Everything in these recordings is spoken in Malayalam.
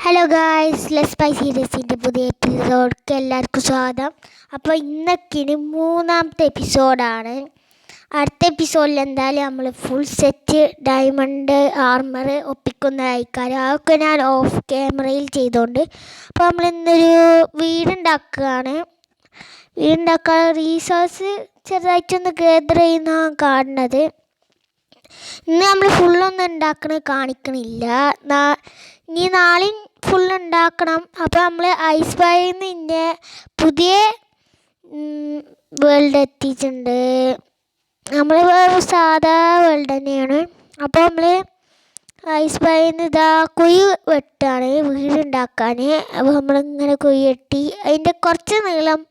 ഹലോ ഗായ്സ്, ലെറ്റ്സ് സ്പൈ സീരീസിൻ്റെ പുതിയ എപ്പിസോഡ്ക്ക് എല്ലാവർക്കും സ്വാഗതം. അപ്പോൾ ഇന്നൊക്കെ മൂന്നാമത്തെ എപ്പിസോഡാണ്. അടുത്ത എപ്പിസോഡിൽ എന്തായാലും നമ്മൾ ഫുൾ സെറ്റ് ഡയമണ്ട് ആർമർ ഒപ്പിക്കുന്നതായിരിക്കും. അതൊക്കെ ഞാൻ ഓഫ് ക്യാമറയിൽ ചെയ്തുകൊണ്ട്. അപ്പോൾ നമ്മൾ ഇന്നൊരു വീടുണ്ടാക്കുകയാണ്. വീടുണ്ടാക്കാൻ റീസോഴ്സ് ചെറുതായിട്ടൊന്ന് ഗേദർ ചെയ്യുന്നതാണ് കാണുന്നത്. ഇന്ന് നമ്മൾ ഫുള്ളൊന്നും ഉണ്ടാക്കണത് കാണിക്കണില്ല. ഇനി നാളെയും ഫുള്ള് ഉണ്ടാക്കണം. അപ്പോൾ നമ്മൾ ഐസ് ബായിൽ നിന്ന് പുതിയ വേൾഡ് എത്തിയിട്ടുണ്ട്. നമ്മൾ സാധാ വേൾഡ് തന്നെയാണ്. അപ്പോൾ നമ്മൾ ഐസ് ബായിൽ നിന്ന് ഇതാ കുഴി വെട്ടാണ് വീടുണ്ടാക്കാൻ. അപ്പോൾ നമ്മളിങ്ങനെ കുഴി വെട്ടി അതിൻ്റെ കുറച്ച് നീളം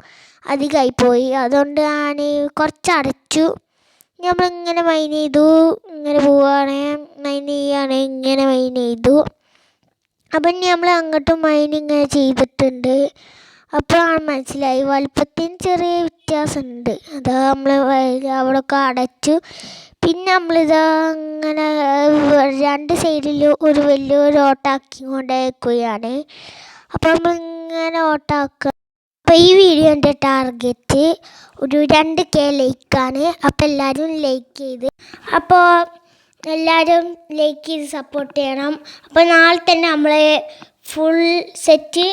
അധികമായിപ്പോയി. അതുകൊണ്ട് ഞാൻ കുറച്ച് അടച്ചു. നമ്മളിങ്ങനെ മൈൻ ചെയ്തു, ഇങ്ങനെ പോവുകയാണ്, മൈൻ ചെയ്യുകയാണ്, ഇങ്ങനെ മൈൻ ചെയ്തു. അപ്പം ഇനി നമ്മൾ അങ്ങോട്ടും മൈൻ ഇങ്ങനെ ചെയ്തിട്ടുണ്ട്. അപ്പോഴാണ് മനസ്സിലായി വലുപ്പത്തിന് ചെറിയ വ്യത്യാസമുണ്ട്. അതാ നമ്മൾ അവിടെയൊക്കെ അടച്ചു. പിന്നെ നമ്മളിതാ അങ്ങനെ രണ്ട് സൈഡിൽ ഒരു വലിയൊരു ഓട്ടാക്കി കൊണ്ടേക്കുകയാണ്. അപ്പോൾ നമ്മളിങ്ങനെ ഓട്ടാക്കുക. അപ്പോൾ ഈ വീഡിയോൻ്റെ ടാർഗറ്റ് ഒരു 2K ലൈക്കാണ്. അപ്പോൾ എല്ലാവരും ലൈക്ക് ചെയ്ത് എല്ലാവരും ലൈക്ക് ചെയ്ത് സപ്പോർട്ട് ചെയ്യണം. അപ്പോൾ നാളെ തന്നെ നമ്മൾ ഫുൾ സെറ്റ്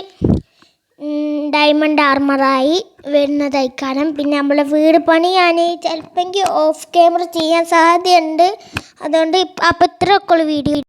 ഡയമണ്ട് ആർമറായി വരുന്നതായിക്കാരം. പിന്നെ നമ്മളെ വീട് പണി ഞാൻ ചിലപ്പോൾ ഓഫ് ക്യാമറ ചെയ്യാൻ സാധ്യതയുണ്ട്. അതുകൊണ്ട് അപ്പോൾ ഇത്രയൊക്കെ ഉള്ള വീഡിയോ.